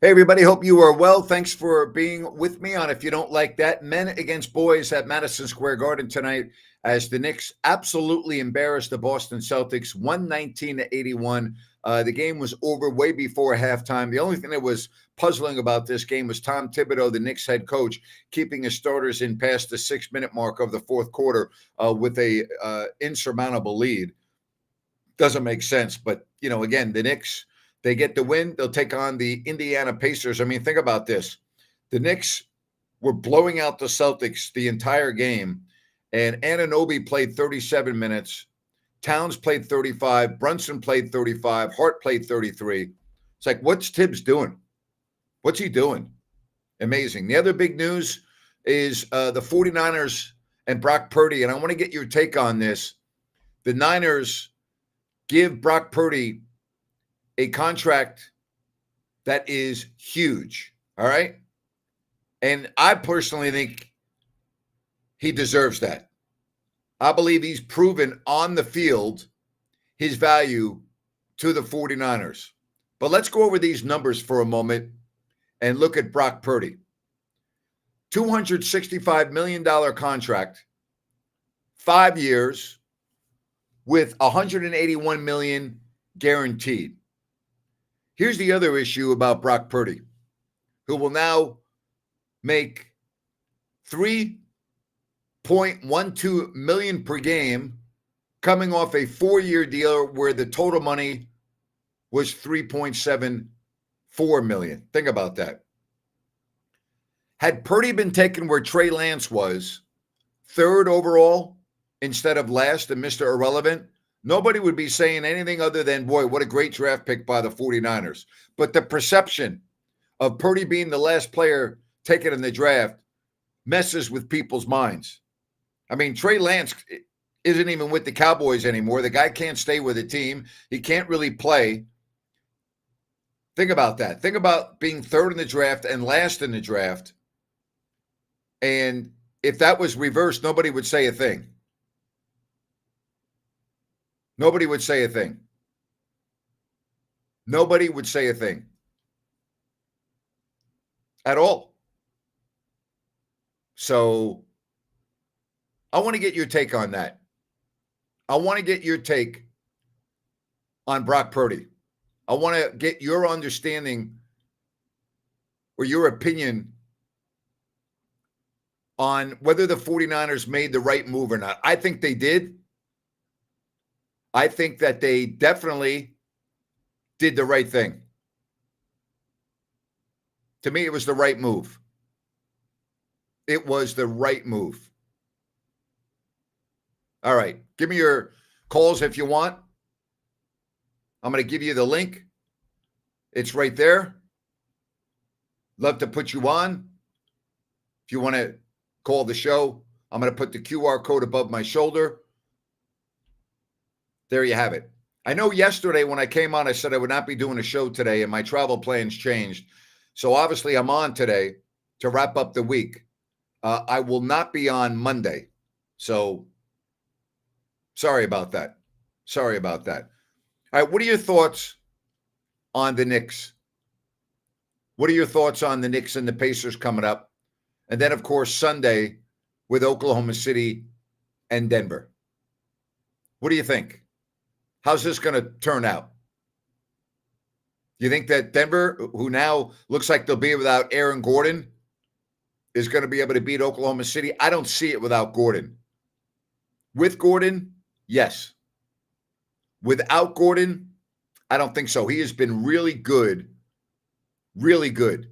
Hey, everybody. Hope you are well. Thanks for being with me on If You Don't Like That. Men against boys at Madison Square Garden tonight as the Knicks absolutely embarrassed the Boston Celtics 119-81. The game was over way before halftime. The only thing that was puzzling about this game was Tom Thibodeau, the Knicks head coach, keeping his starters in past the 6-minute mark of the fourth quarter with a insurmountable lead. Doesn't make sense. But, again, the Knicks, they get the win. They'll take on the Indiana Pacers. I mean, think about this. The Knicks were blowing out the Celtics the entire game, and Anunoby played 37 minutes. Towns played 35. Brunson played 35. Hart played 33. It's like, what's Tibbs doing? What's he doing? Amazing. The other big news is the 49ers and Brock Purdy, and I want to get your take on this. The Niners give Brock Purdy a contract that is huge, all right? And I personally think he deserves that. I believe he's proven on the field his value to the 49ers. But let's go over these numbers for a moment and look at Brock Purdy. $265 million contract, 5 years with $181 million guaranteed. Here's the other issue about Brock Purdy, who will now make $3.12 million per game, coming off a 4-year deal where the total money was $3.74 million. Think about that. Had Purdy been taken where Trey Lance was, 3rd overall instead of last and Mr. Irrelevant, nobody would be saying anything other than, boy, what a great draft pick by the 49ers. But the perception of Purdy being the last player taken in the draft messes with people's minds. I mean, Trey Lance isn't even with the Cowboys anymore. The guy can't stay with the team. He can't really play. Think about that. Think about being 3rd in the draft and last in the draft. And if that was reversed, nobody would say a thing. Nobody would say a thing. Nobody would say a thing. At all. So I want to get your take on that. I want to get your take on Brock Purdy. I want to get your understanding or your opinion on whether the 49ers made the right move or not. I think they did. I think that they definitely did the right thing. To me, it was the right move. It was the right move. All right. Give me your calls if you want. I'm going to give you the link. It's right there. Love to put you on. If you want to call the show, I'm going to put the QR code above my shoulder. There you have it. I know yesterday when I came on, I said I would not be doing a show today, and my travel plans changed. So obviously I'm on today to wrap up the week. I will not be on Monday. So sorry about that. Sorry about that. All right, what are your thoughts on the Knicks? What are your thoughts on the Knicks and the Pacers coming up? And then, of course, Sunday with Oklahoma City and Denver. What do you think? How's this going to turn out? You think that Denver, who now looks like they'll be without Aaron Gordon, is going to be able to beat Oklahoma City? I don't see it without Gordon. With Gordon, yes. Without Gordon, I don't think so. He has been really good. Really good.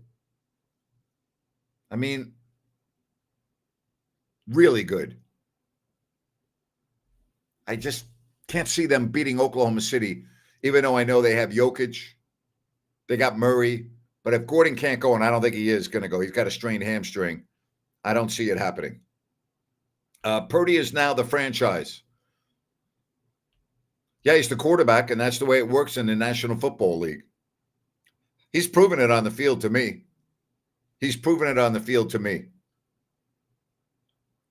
I mean, really good. I just can't see them beating Oklahoma City, even though I know they have Jokic. They got Murray. But if Gordon can't go, and I don't think he is going to go, he's got a strained hamstring, I don't see it happening. Purdy is now the franchise. Yeah, he's the quarterback, and that's the way it works in the National Football League. He's proven it on the field to me. He's proven it on the field to me.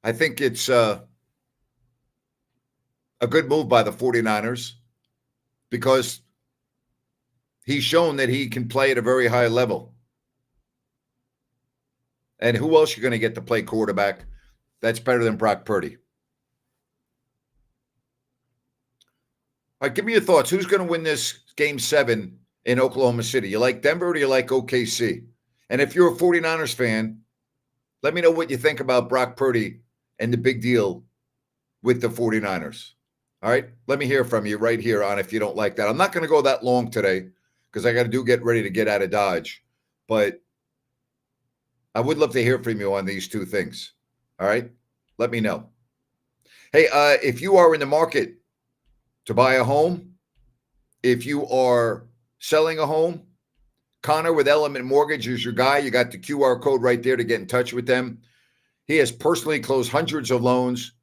I think it's a good move by the 49ers because he's shown that he can play at a very high level. And who else you going to get to play quarterback that's better than Brock Purdy? All right, give me your thoughts. Who's going to win this Game 7 in Oklahoma City? You like Denver or do you like OKC? And if you're a 49ers fan, let me know what you think about Brock Purdy and the big deal with the 49ers. All right, let me hear from you right here on If You Don't Like That. I'm not going to go that long today because I got to get ready to get out of Dodge. But I would love to hear from you on these two things. All right, let me know. Hey, if you are in the market to buy a home, if you are selling a home, Connor with Element Mortgage is your guy. You got the QR code right there to get in touch with them. He has personally closed hundreds of loans.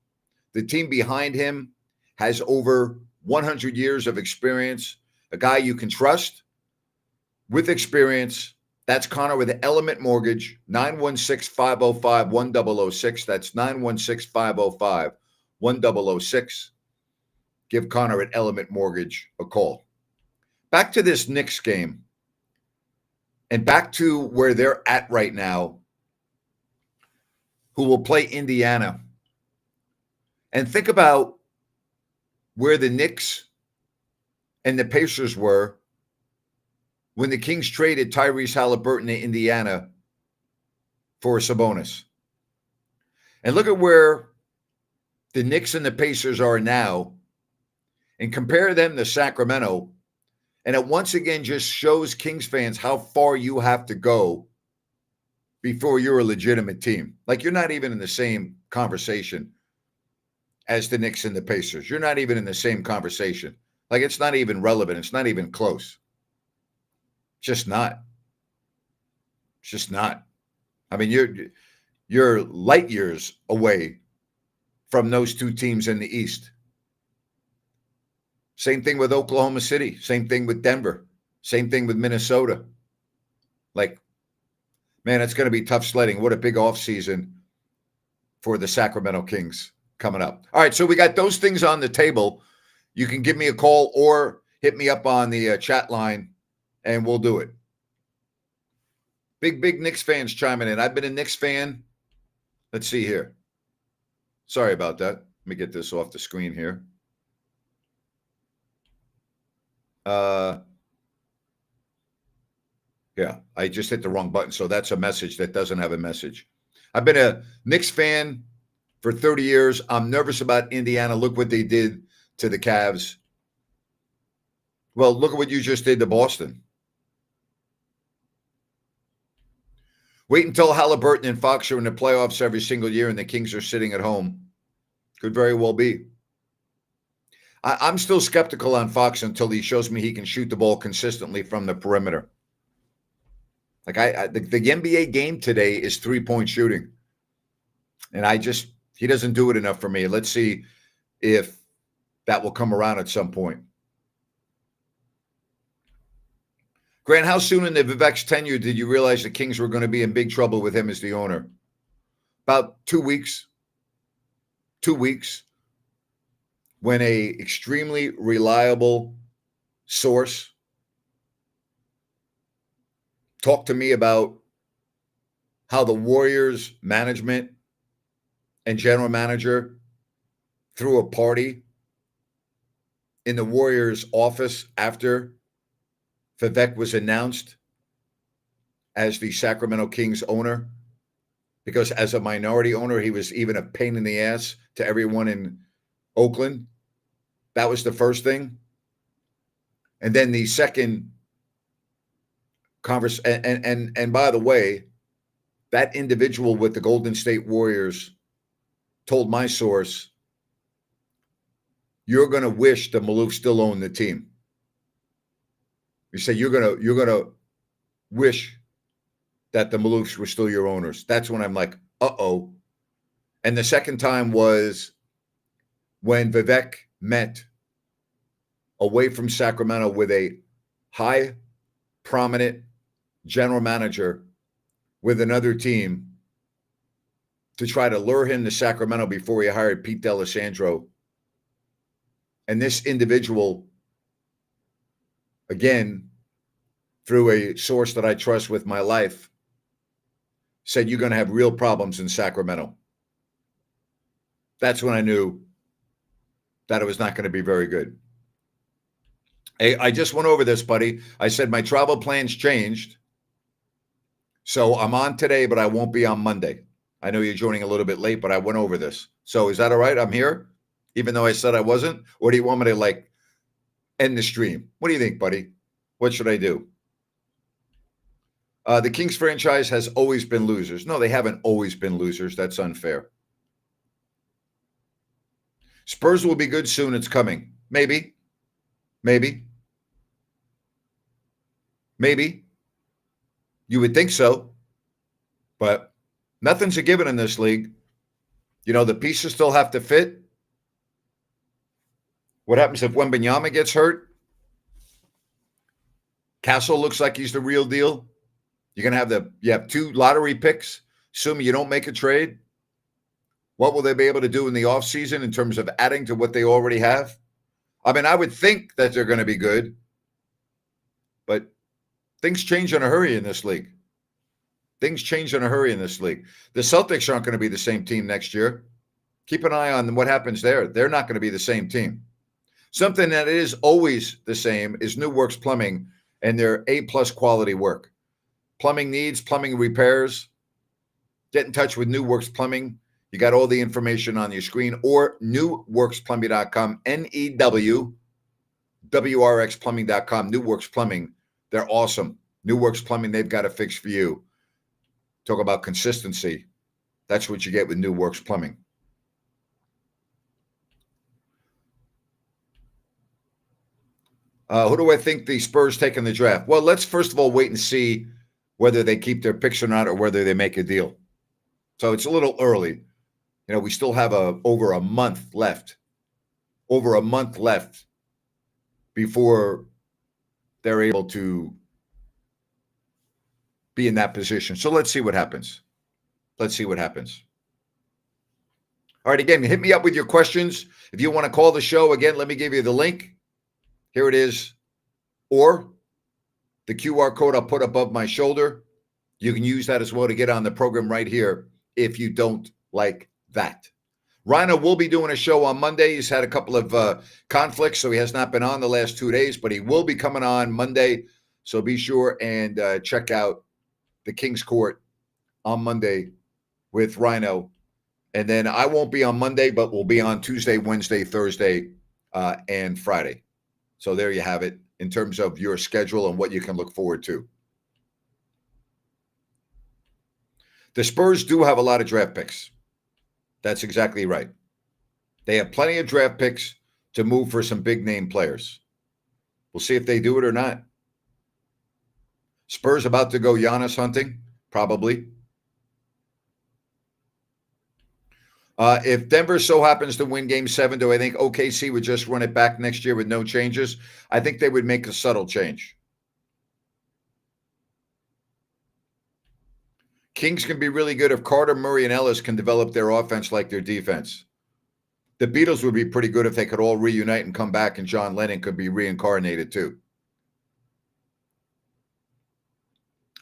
The team behind him has over 100 years of experience, a guy you can trust with experience. That's Connor with Element Mortgage, 916-505-1006. That's 916-505-1006. Give Connor at Element Mortgage a call. Back to this Knicks game and back to where they're at right now, who will play Indiana. And think about where the Knicks and the Pacers were when the Kings traded Tyrese Halliburton to Indiana for Sabonis. And look at where the Knicks and the Pacers are now and compare them to Sacramento. And it once again just shows Kings fans how far you have to go before you're a legitimate team. Like, you're not even in the same conversation as the Knicks and the Pacers. You're not even in the same conversation. Like, it's not even relevant. It's not even close. Just not. It's just not. I mean, you're light years away from those two teams in the East. Same thing with Oklahoma City. Same thing with Denver. Same thing with Minnesota. Like, man, it's going to be tough sledding. What a big offseason for the Sacramento Kings coming up. All right, so we got those things on the table. You can give me a call or hit me up on the chat line, and we'll do it. Big Knicks fans chiming in. I've been a Knicks fan. Let's see here. Sorry about that. Let me get this off the screen here. Yeah, I just hit the wrong button. So that's a message that doesn't have a message. I've been a Knicks fan for 30 years. I'm nervous about Indiana. Look what they did to the Cavs. Well, look at what you just did to Boston. Wait until Halliburton and Fox are in the playoffs every single year and the Kings are sitting at home. Could very well be. I'm still skeptical on Fox until he shows me he can shoot the ball consistently from the perimeter. Like, the NBA game today is three-point shooting. And he doesn't do it enough for me. Let's see if that will come around at some point. Grant, how soon in the Vivek's tenure did you realize the Kings were going to be in big trouble with him as the owner? About 2 weeks. 2 weeks. When a extremely reliable source talked to me about how the Warriors management and general manager threw a party in the Warriors office after Vivek was announced as the Sacramento Kings owner, because as a minority owner, he was even a pain in the ass to everyone in Oakland. That was the first thing. And then the second conversation, and by the way, that individual with the Golden State Warriors told my source, you're going to wish the Maloof still owned the team. You say you're gonna wish that the Maloofs were still your owners. That's when I'm like, uh-oh. And the second time was when Vivek met away from Sacramento with a high, prominent general manager with another team to try to lure him to Sacramento before he hired Pete D'Alessandro. And this individual, again, through a source that I trust with my life, said you're going to have real problems in Sacramento. That's when I knew that it was not going to be very good. Hey, I just went over this, buddy. I said my travel plans changed. So I'm on today, but I won't be on Monday. I know you're joining a little bit late, but I went over this. So is that all right? I'm here, even though I said I wasn't? Or do you want me to end the stream? What do you think, buddy? What should I do? The Kings franchise has always been losers. No, they haven't always been losers. That's unfair. Spurs will be good soon. It's coming. Maybe. You would think so. But nothing's a given in this league. The pieces still have to fit. What happens if Wembanyama gets hurt? Castle looks like he's the real deal. You're going to have 2 lottery picks, assuming you don't make a trade. What will they be able to do in the offseason in terms of adding to what they already have? I mean, I would think that they're going to be good, but things change in a hurry in this league. The Celtics aren't going to be the same team next year. Keep an eye on what happens there. They're not going to be the same team. Something that is always the same is New Works Plumbing and their A-plus quality work. Plumbing needs, plumbing repairs. Get in touch with New Works Plumbing. You got all the information on your screen or newworksplumbing.com, NEWWRXplumbing.com, New Works Plumbing. They're awesome. New Works Plumbing, they've got a fix for you. Talk about consistency. That's what you get with New Works Plumbing. Who do I think the Spurs take in the draft? Well, let's first of all wait and see whether they keep their picks or not, or whether they make a deal. So it's a little early. We still have over a month left. Before they're able to be in that position. So let's see what happens. All right, again, hit me up with your questions. If you want to call the show, again, let me give you the link. Here it is. Or the QR code I'll put above my shoulder. You can use that as well to get on the program right here if you don't like that. Rhino will be doing a show on Monday. He's had a couple of conflicts, so he has not been on the last 2 days, but he will be coming on Monday. So be sure and check out the King's Court on Monday with Rhino. And then I won't be on Monday, but we'll be on Tuesday, Wednesday, Thursday, and Friday. So there you have it in terms of your schedule and what you can look forward to. The Spurs do have a lot of draft picks. That's exactly right. They have plenty of draft picks to move for some big name players. We'll see if they do it or not. Spurs about to go Giannis hunting? Probably. If Denver so happens to win Game 7, do I think OKC would just run it back next year with no changes? I think they would make a subtle change. Kings can be really good if Carter, Murray, and Ellis can develop their offense like their defense. The Beatles would be pretty good if they could all reunite and come back, and John Lennon could be reincarnated too.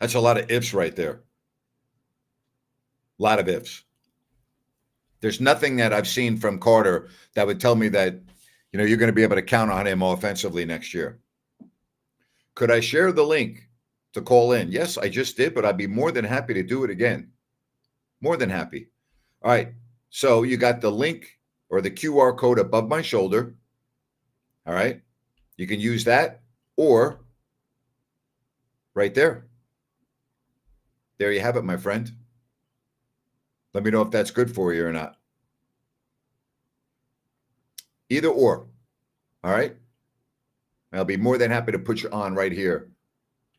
That's a lot of ifs right there. A lot of ifs. There's nothing that I've seen from Carter that would tell me that, you're going to be able to count on him offensively next year. Could I share the link to call in? Yes, I just did, but I'd be more than happy to do it again. More than happy. All right. So you got the link or the QR code above my shoulder. All right. You can use that or right there. There you have it, my friend. Let me know if that's good for you or not. Either or. All right. I'll be more than happy to put you on right here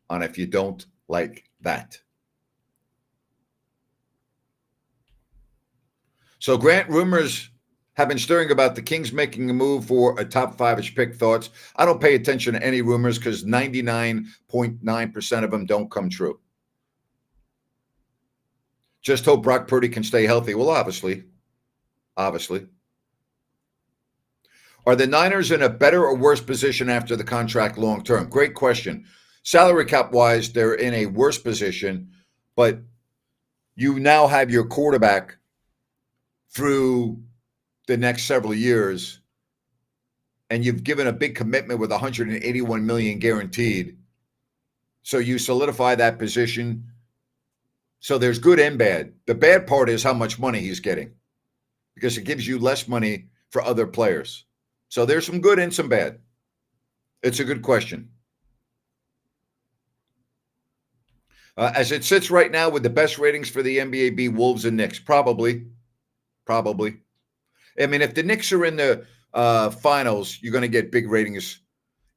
on if you don't like that. So, Grant, rumors have been stirring about the Kings making a move for a top 5-ish pick. Thoughts? I don't pay attention to any rumors because 99.9% of them don't come true. Just hope Brock Purdy can stay healthy. Well, obviously. Are the Niners in a better or worse position after the contract long term? Great question. Salary cap wise, they're in a worse position, but you now have your quarterback through the next several years, and you've given a big commitment with 181 million guaranteed. So you solidify that position. So there's good and bad. The bad part is how much money he's getting, because it gives you less money for other players. So there's some good and some bad. It's a good question. As it sits right now, with the best ratings for the NBA be Wolves and Knicks? Probably. I mean, if the Knicks are in the finals, you're going to get big ratings.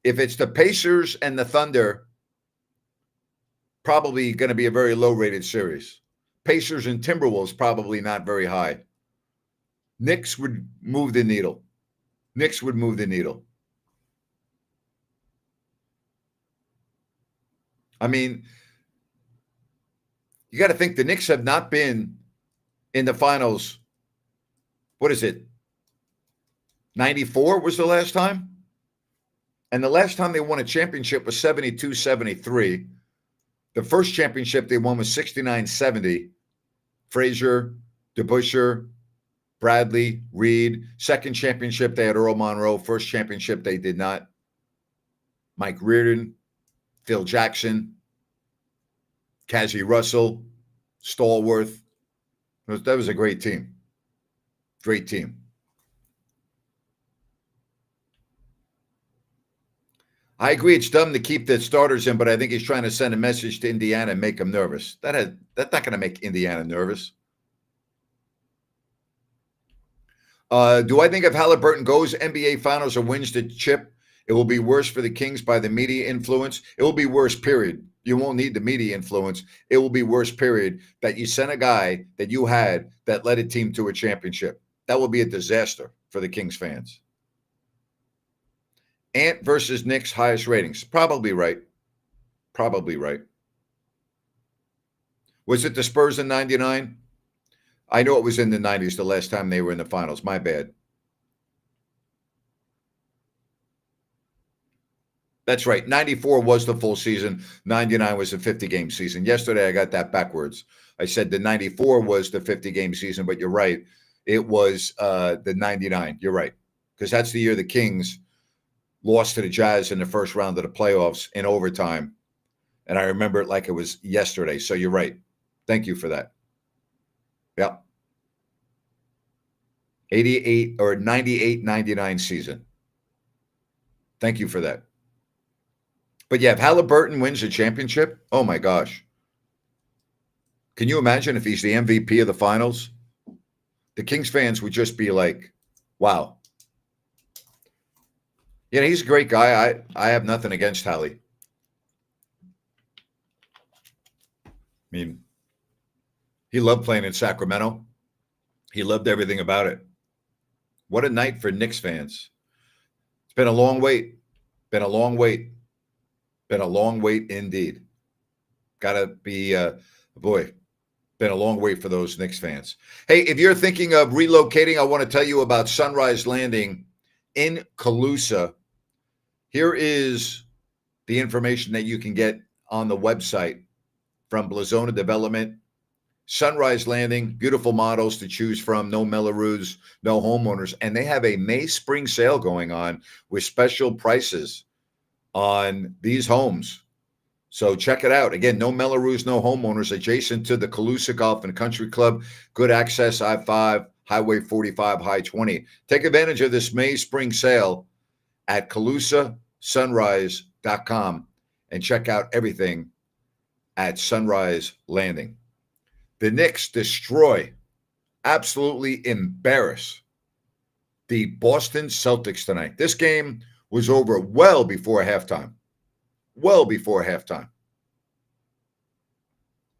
If it's the Pacers and the Thunder, probably going to be a very low-rated series. Pacers and Timberwolves, probably not very high. Knicks would move the needle. I mean, you got to think the Knicks have not been in the finals. What is it? 94 was the last time? And the last time they won a championship was 72-73. The first championship they won was 69-70. Frazier, DeBusschere, Bradley, Reed. Second championship, they had Earl Monroe. First championship, they did not. Mike Reardon, Phil Jackson, Cazzie Russell, Stallworth. That was a great team. Great team. I agree it's dumb to keep the starters in, but I think he's trying to send a message to Indiana and make them nervous. That's not going to make Indiana nervous. Do I think if Halliburton goes NBA Finals or wins the chip, it will be worse for the Kings by the media influence? It will be worse, period. You won't need the media influence. It will be worse, period, that you sent a guy that you had that led a team to a championship. That will be a disaster for the Kings fans. Ant versus Knicks, highest ratings. Probably right. Was it the Spurs in 99? I know it was in the 90s, the last time they were in the finals. My bad. That's right. 94 was the full season. 99 was the 50-game season. Yesterday, I got that backwards. I said the 94 was the 50-game season, but you're right. It was the 99. You're right. Because that's the year the Kings lost to the Jazz in the first round of the playoffs in overtime. And I remember it like it was yesterday. So you're right. Thank you for that. Yeah. 88 or 98, 99 season. Thank you for that. But yeah, if Halliburton wins a championship, oh my gosh. Can you imagine if he's the MVP of the finals? The Kings fans would just be like, wow. Yeah, he's a great guy. I have nothing against Hallie. I mean, he loved playing in Sacramento. He loved everything about it. What a night for Knicks fans. It's been a long wait. Been a long wait indeed. Gotta be, boy, been a long wait for those Knicks fans. Hey, if you're thinking of relocating, I want to tell you about Sunrise Landing in Colusa. Here is the information that you can get on the website from Blazona Development. Sunrise Landing, beautiful models to choose from, no Mellorews, no homeowners. And they have a May spring sale going on with special prices on these homes. So check it out. Again, no Mellorews, no homeowners, adjacent to the Colusa Golf and Country Club. Good access, I-5, Highway 45, High 20. Take advantage of this May spring sale at CalusaSunrise.com and check out everything at Sunrise Landing. The Knicks destroy, absolutely embarrass the Boston Celtics tonight. This game was over well before halftime.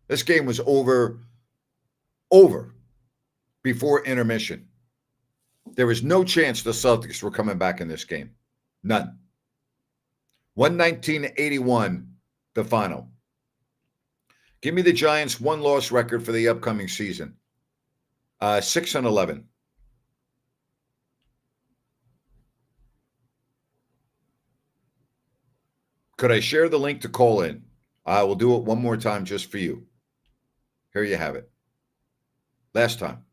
This game was over before intermission. There was no chance the Celtics were coming back in this game. None. 119-81, the final. Give me the Giants' one-loss record for the upcoming season. 6-11. Could I share the link to call in? I will do it one more time just for you. Here you have it. last time.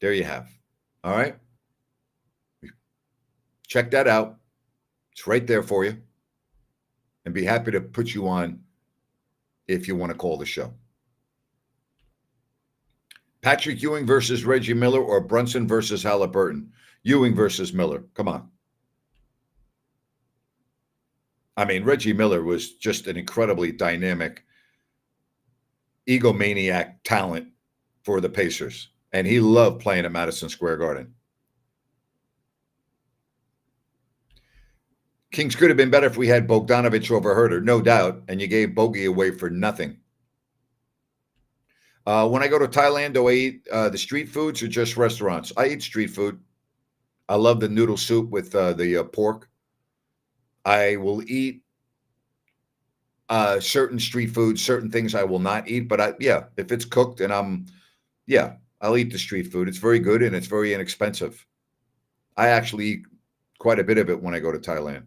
There you have. All right. Check that out. It's right there for you. And be happy to put you on if you want to call the show. Patrick Ewing versus Reggie Miller or Brunson versus Halliburton? Ewing versus Miller. Come on. I mean, Reggie Miller was just an incredibly dynamic, egomaniac talent for the Pacers. And he loved playing at Madison Square Garden. Kings could have been better if we had Bogdanovich over Herter, no doubt. And you gave Bogey away for nothing. When I go to Thailand, do I eat the street foods or just restaurants? I eat street food. I love the noodle soup with the pork. I will eat certain street foods, certain things I will not eat. But if it's cooked and I'll eat the street food. It's very good and it's very inexpensive. I actually eat quite a bit of it when I go to Thailand.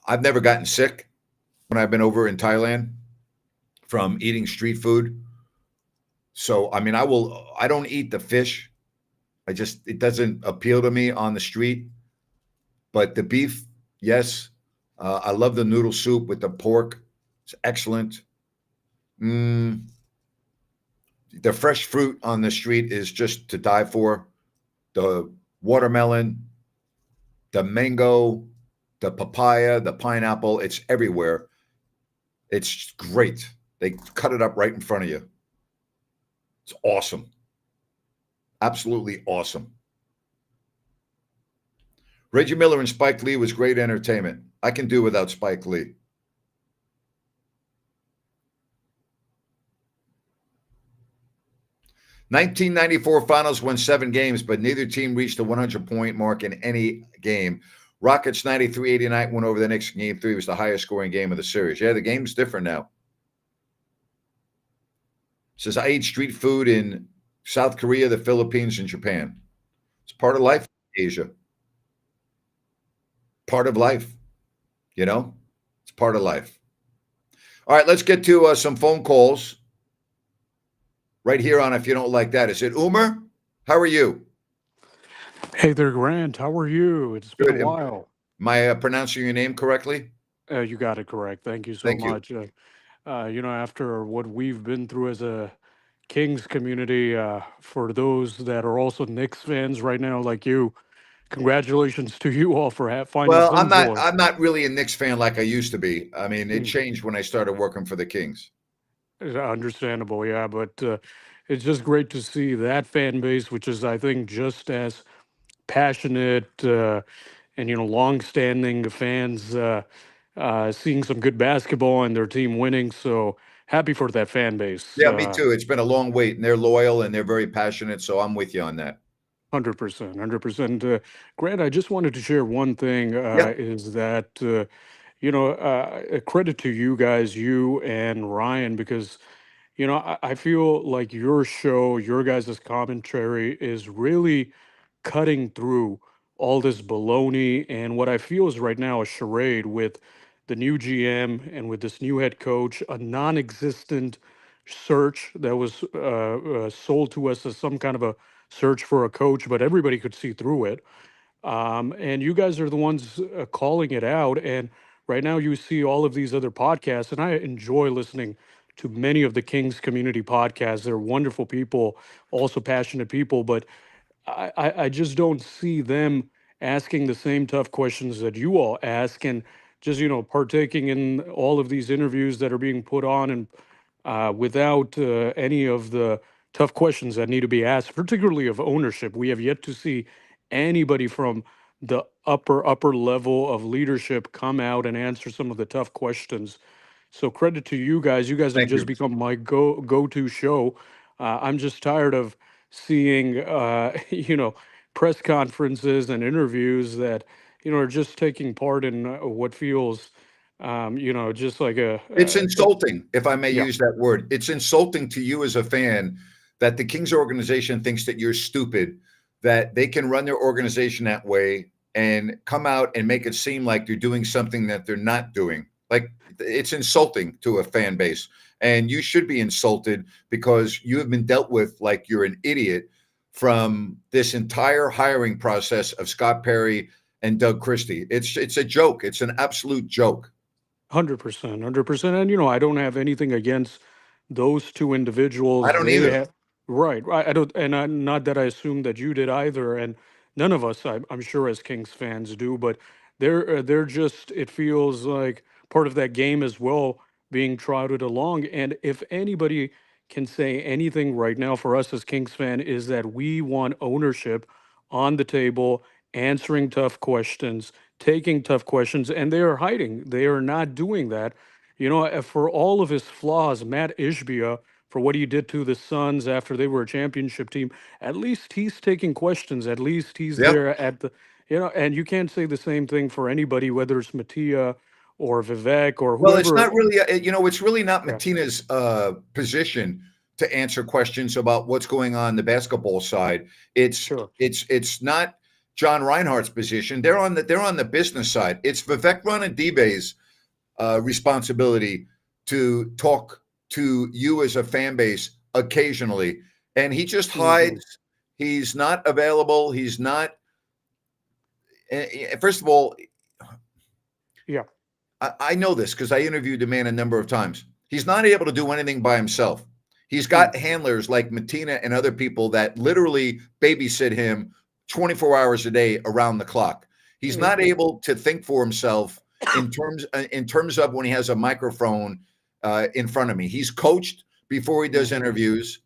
I've never gotten sick when I've been over in Thailand from eating street food. So, I mean, I don't eat the fish. It doesn't appeal to me on the street. But the beef, yes. I love the noodle soup with the pork. It's excellent. The fresh fruit on the street is just to die for. The watermelon, the mango, the papaya, the pineapple, it's everywhere. It's great. They cut it up right in front of you. It's awesome. Absolutely awesome. Reggie Miller and Spike Lee was great entertainment. I can do without Spike Lee. '94 Finals won 7 games, but neither team reached the 100-point mark in any game. Rockets 93-89 went over the Knicks in Game 3. It was the highest scoring game of the series. Yeah, the game's different now. Says, I eat street food in South Korea, the Philippines, and Japan. It's part of life in Asia. Part of life. You know? It's part of life. All right, let's get to some phone calls. Right here on If You Don't Like That. Is it Umer? How are you? Hey there, Grant. How are you? It's been Good. a while. Am I pronouncing your name correctly? You got it correct. Thank you so Thank you. much. After what we've been through as a Kings community, for those that are also Knicks fans right now, like you, congratulations to you all for finding Well, some joy. I'm not really a Knicks fan like I used to be. I mean, it Mm, changed when I started working for the Kings. Understandable, yeah, but it's just great to see that fan base, which is, I think, just as passionate and long-standing fans seeing some good basketball and their team winning. So happy for that fan base. Yeah, me too. It's been a long wait, and they're loyal and they're very passionate. So I'm with you on that. 100%, 100%. Grant, I just wanted to share one thing. Yeah, Is that a credit to you guys, you and Ryan, because I feel like your show, your guys' commentary is really cutting through all this baloney and what I feel is right now a charade with the new GM and with this new head coach, a non-existent search that was sold to us as some kind of a search for a coach, but everybody could see through it. And you guys are the ones calling it out. And right now, you see all of these other podcasts, and I enjoy listening to many of the Kings community podcasts. They're wonderful people, also passionate people, but I just don't see them asking the same tough questions that you all ask, and just partaking in all of these interviews that are being put on, and without any of the tough questions that need to be asked, particularly of ownership. We have yet to see anybody from the upper level of leadership come out and answer some of the tough questions. So credit to you guys. You guys have thank just you. become my go-to show. I'm just tired of seeing press conferences and interviews that are just taking part in what feels just like It's insulting, if I may yeah. use that word. It's insulting to you as a fan that the Kings organization thinks that you're stupid, that they can run their organization that way and come out and make it seem like they're doing something that they're not doing. Like, it's insulting to a fan base, and you should be insulted because you have been dealt with like you're an idiot from this entire hiring process of Scott Perry and Doug Christie. It's a joke. It's an absolute joke. 100%, 100%. And I don't have anything against those two I individuals. don't They either. have right. I don't, and not that I assume that you did either, and none of us, I'm sure, as Kings fans do. But they're just. It feels like part of that game as well, being trotted along. And if anybody can say anything right now for us as Kings fan is that we want ownership on the table, answering tough questions, taking tough questions, and they are hiding. They are not doing that. For all of his flaws, Matt Ishbia, for what he did to the Suns after they were a championship team, at least he's taking questions. At least he's Yeah. there at and you can't say the same thing for anybody, whether it's Mattia or Vivek or Well, it's whoever. not really, it's really not Yeah, Matina's position to answer questions about what's going on the basketball side. It's sure. it's not John Reinhardt's position. They're on the business side. It's Vivek Ranadive's responsibility to talk to you as a fan base occasionally, and he just Hmm. hides. He's not available. He's not. First of all, Yeah. I know this because I interviewed the man a number of times. He's not able to do anything by himself. He's got Hmm. handlers like Matina and other people that literally babysit him 24 hours a day around the clock. He's not Hmm. able to think for himself in terms of when he has a microphone in front of me. He's coached before he does Hmm. interviews.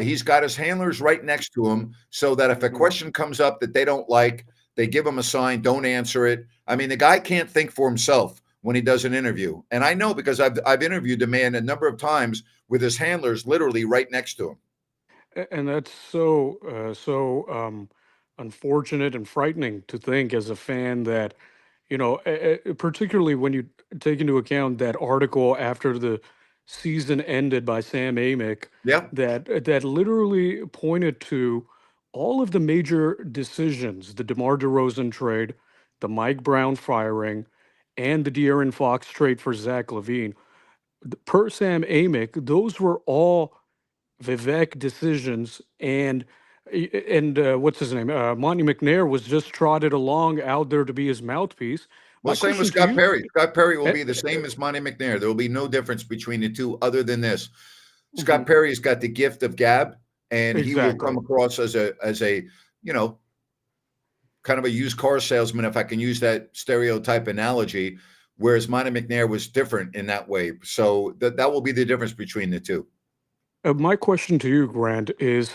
He's got his handlers right next to him so that if a Hmm. question comes up that they don't like, they give him a sign, don't answer it. I mean, the guy can't think for himself when he does an interview. And I know because I've interviewed the man a number of times with his handlers literally right next to him. And that's so unfortunate and frightening to think as a fan that particularly when you take into account that article after the season ended by Sam Amick Yeah. that literally pointed to all of the major decisions, the DeMar DeRozan trade, the Mike Brown firing, and the De'Aaron Fox trade for Zach Levine. Per Sam Amick, those were all Vivek decisions, and what's his name? Monty McNair was just trotted along out there to be his mouthpiece. Well, My same with question to Scott you, Perry. Scott Perry will eh, be the same as Monty McNair. There will be no difference between the two other than this. Scott mhm, Perry's got the gift of gab, and he will come exactly. across as a you know kind of a used car salesman, if I can use that stereotype analogy. Whereas Monty McNair was different in that way. So that will be the difference between the two. My question to you, Grant, is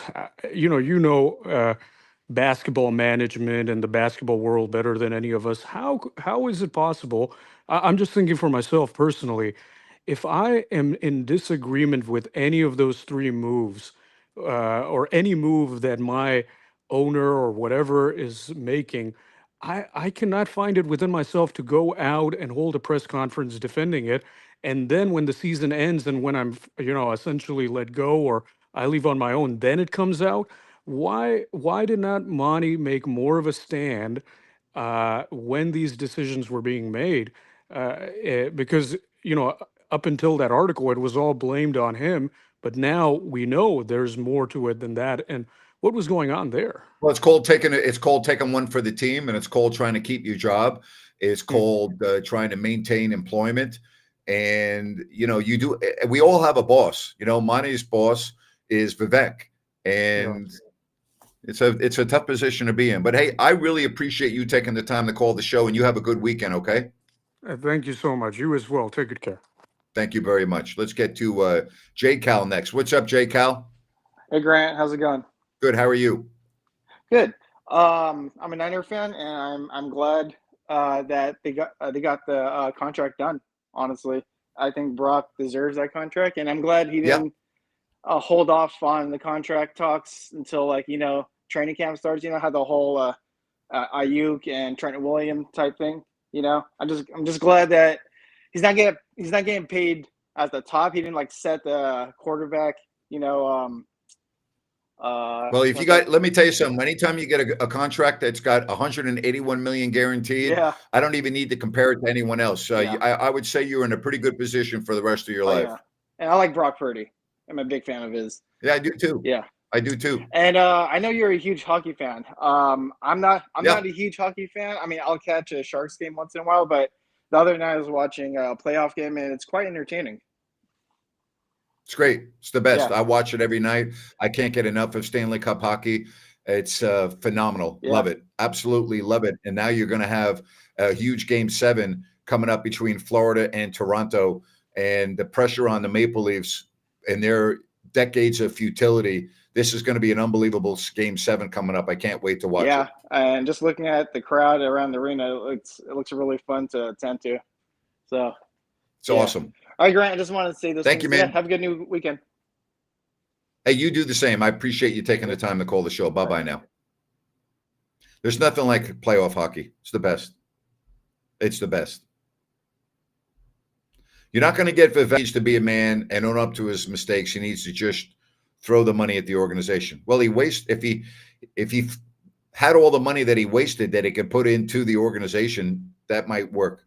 basketball management and the basketball world better than any of us. How is it possible? I'm just thinking for myself personally. If I am in disagreement with any of those three moves, or any move that my owner or whatever is making, I cannot find it within myself to go out and hold a press conference defending it. And then when the season ends and when I'm, essentially let go or I leave on my own, then it comes out. Why did not Monty make more of a stand when these decisions were being made? Because up until that article, it was all blamed on him. But now we know there's more to it than that. And what was going on there? Well, it's called taking one for the team, and it's called trying to keep your job. It's Mhm. called trying to maintain employment. And we all have a boss. Monty's boss is Vivek, Yeah. and it's a tough position to be in. But hey, I really appreciate you taking the time to call the show, and you have a good weekend. Okay, Thank you so much. You as well. Take good care. thank you very much. Let's get to J Cal next. What's up, J Cal? Hey Grant, how's it going? Good. How are you? Good. I'm a Niner fan, and I'm glad that they got the contract done. Honestly, I think Brock deserves that contract, and I'm glad he Yeah. didn't hold off on the contract talks until training camp starts. You know how the whole Ayuk and Trent Williams type thing. I'm just glad that he's not getting paid at the top. He didn't set the quarterback. You know, Well, if you Once I, got, let me tell you something. Anytime you get a contract that's got 181 million guaranteed, yeah, I don't even need to compare it to anyone else. yeah, I would say you're in a pretty good position for the rest of your oh yeah, life. and I like Brock Purdy. I'm a big fan of his. Yeah, I do too. Yeah, I do too. and I know you're a huge hockey fan. I'm not. I'm Yeah, not a huge hockey fan. I mean, I'll catch a Sharks game once in a while, but the other night I was watching a playoff game, and it's quite entertaining. it's great. It's the best. Yeah, I watch it every night. I can't get enough of Stanley Cup hockey. It's phenomenal. yeah, Love it. Absolutely love it. And now you're going to have a huge game 7 coming up between Florida and Toronto, and the pressure on the Maple Leafs and their decades of futility. This is going to be an unbelievable game 7 coming up. I can't wait to watch yeah. it. And just looking at the crowd around the arena, it looks really fun to attend to. So It's yeah. awesome. All right, Grant. I just wanted to say those Thank things. you, Yeah, man. have a good new weekend. Hey, you do the same. I appreciate you taking the Yeah. time to call the show. All Bye-bye right. now. There's nothing like playoff hockey. It's the best. It's the best. You're not going to get Vivek to be a man and own up to his mistakes. He needs to just throw the money at the organization. Well, if he had all the money that he wasted that he could put into the organization, that might work.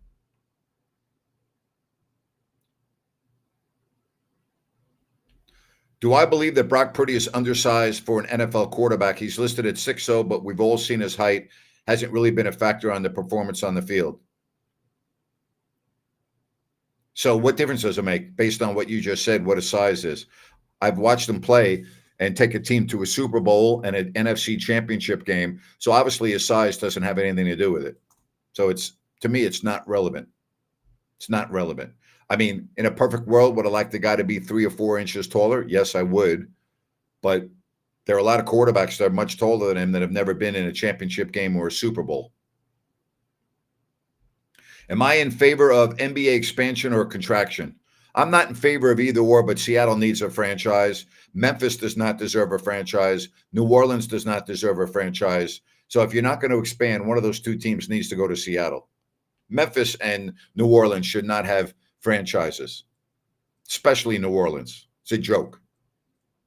Do I believe that Brock Purdy is undersized for an NFL quarterback? He's listed at 6'0", but we've all seen his height hasn't really been a factor on the performance on the field. So what difference does it make based on what you just said, what his size is? I've watched him play and take a team to a Super Bowl and an NFC championship game. So obviously his size doesn't have anything to do with it. So to me, it's not relevant. It's not relevant. I mean, in a perfect world, would I like the guy to be 3 or 4 inches taller? Yes, I would. But there are a lot of quarterbacks that are much taller than him that have never been in a championship game or a Super Bowl. Am I in favor of NBA expansion or contraction? I'm not in favor of either or, but Seattle needs a franchise. Memphis does not deserve a franchise. New Orleans does not deserve a franchise. So if you're not going to expand, one of those two teams needs to go to Seattle. Memphis and New Orleans should not have franchises, especially New Orleans. It's a joke.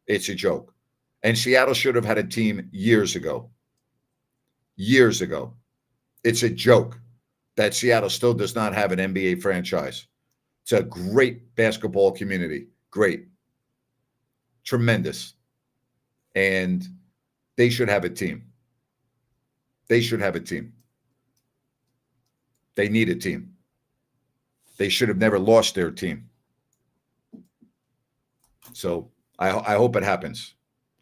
It's a joke. And Seattle should have had a team years ago. Years ago. It's a joke that Seattle still does not have an NBA franchise. It's a great basketball community. Great. Tremendous. And they should have a team. They should have a team. They need a team. They should have never lost their team. So I hope it happens.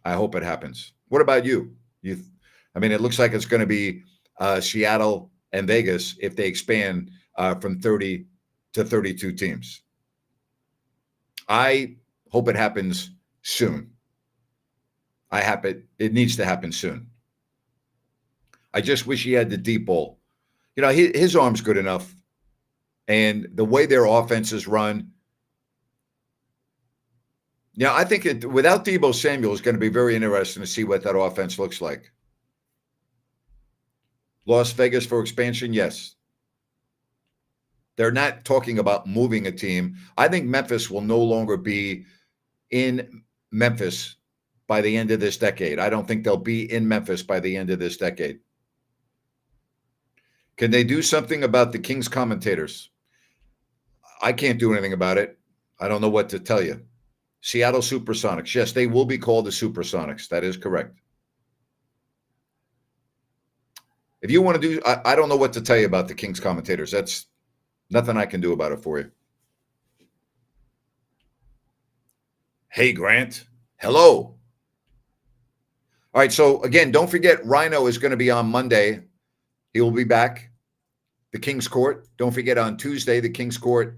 I hope it happens. What about you? I mean, it looks like it's going to be Seattle and Vegas if they expand from 30 to 32 teams. I hope it happens soon. It needs to happen soon. I just wish he had the deep ball. You know, his arm's good enough. And the way their offenses run, I think without Deebo Samuel, it's going to be very interesting to see what that offense looks like. Las Vegas for expansion, yes. They're not talking about moving a team. I think Memphis will no longer be in Memphis by the end of this decade. I don't think they'll be in Memphis by the end of this decade. Can they do something about the Kings commentators? I can't do anything about it. I don't know what to tell you. Seattle Supersonics. Yes, they will be called the Supersonics. That is correct. If you want to do, I don't know what to tell you about the Kings commentators. That's nothing I can do about it for you. Hey, Grant. Hello. All right. So again, don't forget, Rhino is going to be on Monday. He will be back. The King's Court. Don't forget on Tuesday, the King's Court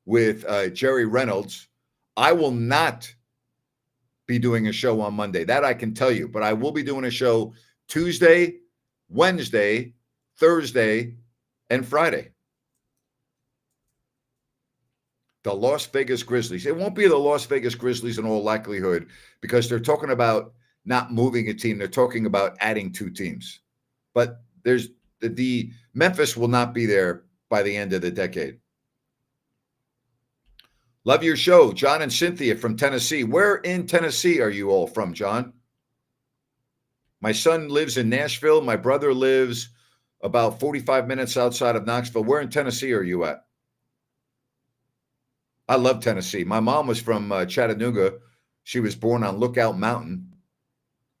with Jerry Reynolds. I will not be doing a show on Monday. That I can tell you. But I will be doing a show Tuesday, Wednesday, Thursday, and Friday. The Las Vegas Grizzlies. It won't be the Las Vegas Grizzlies in all likelihood because they're talking about not moving a team. They're talking about adding 2 teams. But there's the Memphis will not be there by the end of the decade. Love your show, John and Cynthia from Tennessee. Where in Tennessee are you all from, John? My son lives in Nashville. My brother lives about 45 minutes outside of Knoxville. Where in Tennessee are you at? I love Tennessee. My mom was from Chattanooga. She was born on Lookout Mountain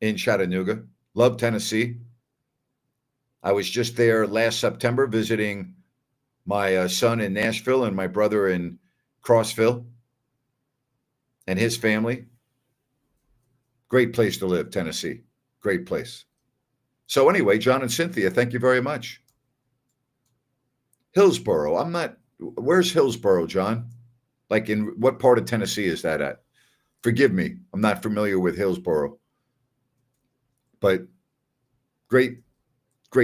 in Chattanooga. Love Tennessee. I was just there last September visiting my son in Nashville and my brother in Crossville and his family. Great place to live, Tennessee. Great place. So anyway, John and Cynthia, thank you very much. Hillsboro. Where's Hillsboro, John? Like in what part of Tennessee is that at? Forgive me. I'm not familiar with Hillsboro. But great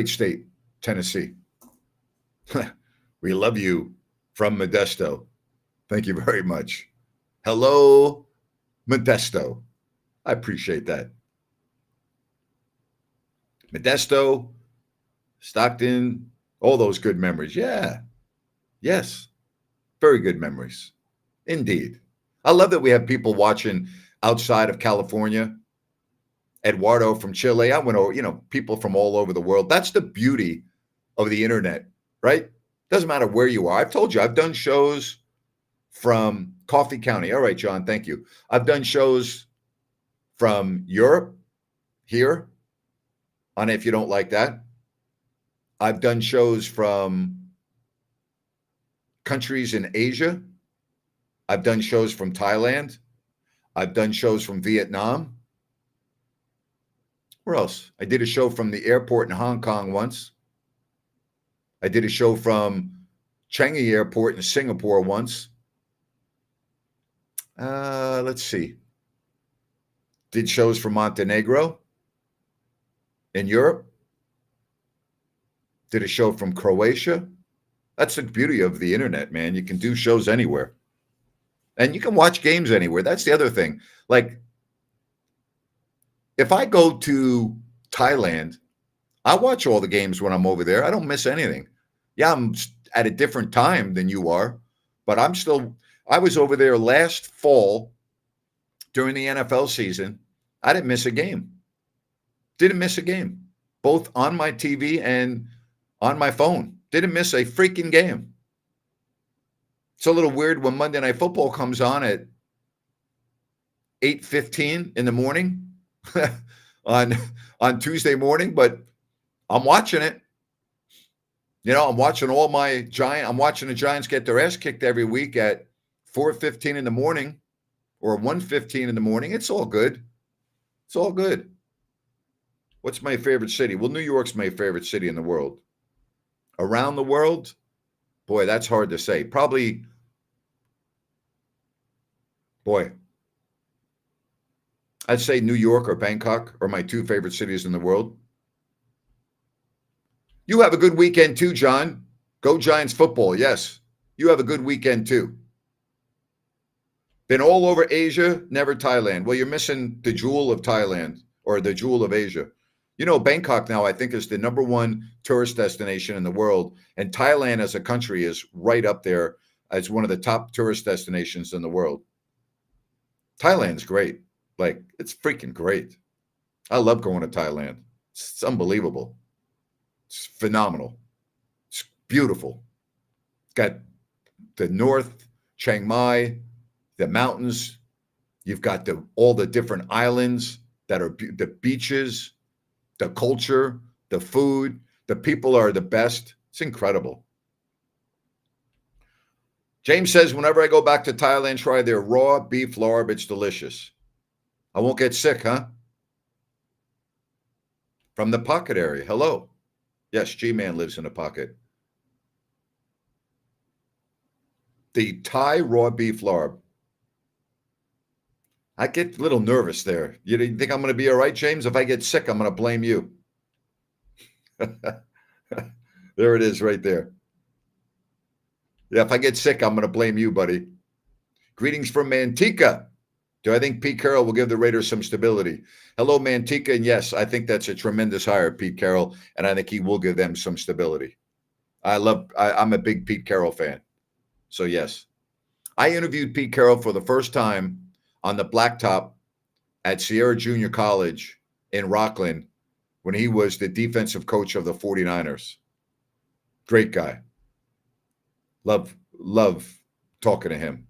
state, Tennessee. We love you from Modesto. Thank you very much. Hello, Modesto. I appreciate that. Modesto, Stockton, all those good memories. Yeah. Yes. Very good memories. Indeed. I love that we have people watching outside of California. Eduardo from Chile. I went over, people from all over the world. That's the beauty of the internet, right? Doesn't matter where you are. I've told you, I've done shows from Coffee County. All right, John, thank you. I've done shows from Europe, here, on If You Don't Like That. I've done shows from countries in Asia. I've done shows from Thailand. I've done shows from Vietnam. Where else? I did a show from the airport in Hong Kong once. I did a show from Changi Airport in Singapore once. Let's see. Did shows from Montenegro in Europe. Did a show from Croatia. That's the beauty of the internet, man. You can do shows anywhere. And you can watch games anywhere. That's the other thing. Like, if I go to Thailand, I watch all the games when I'm over there. I don't miss anything. Yeah, I'm at a different time than you are, but I was over there last fall during the NFL season. I didn't miss a game. Didn't miss a game, both on my TV and on my phone. Didn't miss a freaking game. It's a little weird when Monday Night Football comes on at 8:15 in the morning on Tuesday morning, but I'm watching it. I'm watching I'm watching the Giants get their ass kicked every week at 4:15 in the morning or 1:15 in the morning. It's all good. It's all good. What's my favorite city? Well, New York's my favorite city in the world. Around the world, boy, that's hard to say. Probably, boy, I'd say New York or Bangkok are my two favorite cities in the world. You have a good weekend too, John. Go Giants football. Yes, you have a good weekend too. Been all over Asia, never Thailand. Well, you're missing the jewel of Thailand or the jewel of Asia. Bangkok now, I think, is the number one tourist destination in the world. And Thailand as a country is right up there as one of the top tourist destinations in the world. Thailand's great. Like, it's freaking great. I love going to Thailand. It's unbelievable. It's phenomenal. It's beautiful. It's got the north, Chiang Mai, the mountains. You've got all the different islands that are the beaches, the culture, the food. The people are the best. It's incredible. James says, whenever I go back to Thailand, try their raw beef larb. It's delicious. I won't get sick, huh? From the Pocket area. Hello. Yes, G-Man lives in the Pocket. The Thai raw beef larb. I get a little nervous there. You think I'm going to be all right, James? If I get sick, I'm going to blame you. There it is right there. Yeah, if I get sick, I'm going to blame you, buddy. Greetings from Manteca. Do I think Pete Carroll will give the Raiders some stability? Hello, Manteca. And yes, I think that's a tremendous hire, Pete Carroll, and I think he will give them some stability. I'm a big Pete Carroll fan. So, yes. I interviewed Pete Carroll for the first time on the blacktop at Sierra Junior College in Rockland when he was the defensive coach of the 49ers. Great guy. Love talking to him.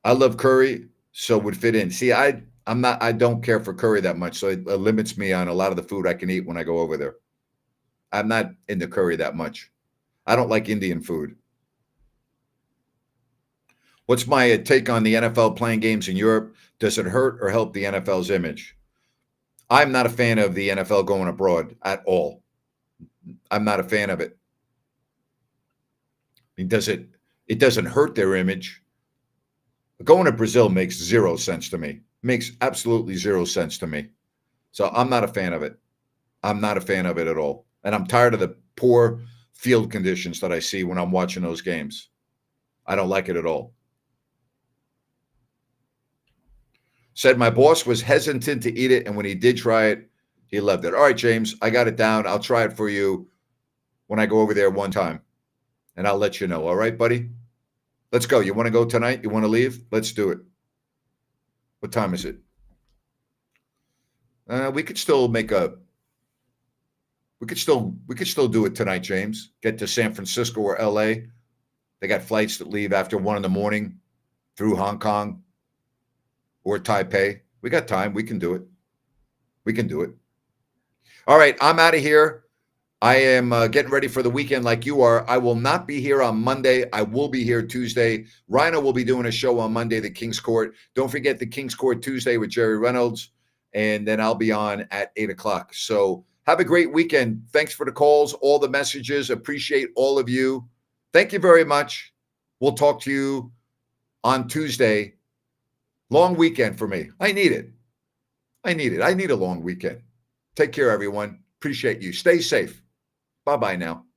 I love Curry, so would fit in. See, I don't care for Curry that much, so it limits me on a lot of the food I can eat when I go over there. I'm not into curry that much. I don't like Indian food. What's my take on the NFL playing games in Europe? Does it hurt or help the NFL's image? I'm not a fan of the NFL going abroad at all. I'm not a fan of it. I mean, it doesn't hurt their image. Going to Brazil makes 0 sense to me. Makes absolutely 0 sense to me. So I'm not a fan of it. I'm not a fan of it at all. And I'm tired of the poor field conditions that I see when I'm watching those games. I don't like it at all. Said my boss was hesitant to eat it, and when he did try it, he loved it. All right, James, I got it down. I'll try it for you when I go over there one time, and I'll let you know. All right, buddy? Let's go. You want to go tonight? You want to leave? Let's do it. What time is it? We could still do it tonight, James. Get to San Francisco or LA. They got flights that leave after 1 a.m. through Hong Kong or Taipei. We got time. We can do it. We can do it. All right, I'm out of here. I am getting ready for the weekend like you are. I will not be here on Monday. I will be here Tuesday. Rhino will be doing a show on Monday, the King's Court. Don't forget the King's Court Tuesday with Jerry Reynolds. And then I'll be on at 8 o'clock. So have a great weekend. Thanks for the calls, all the messages. Appreciate all of you. Thank you very much. We'll talk to you on Tuesday. Long weekend for me. I need it. I need a long weekend. Take care, everyone. Appreciate you. Stay safe. Bye-bye now.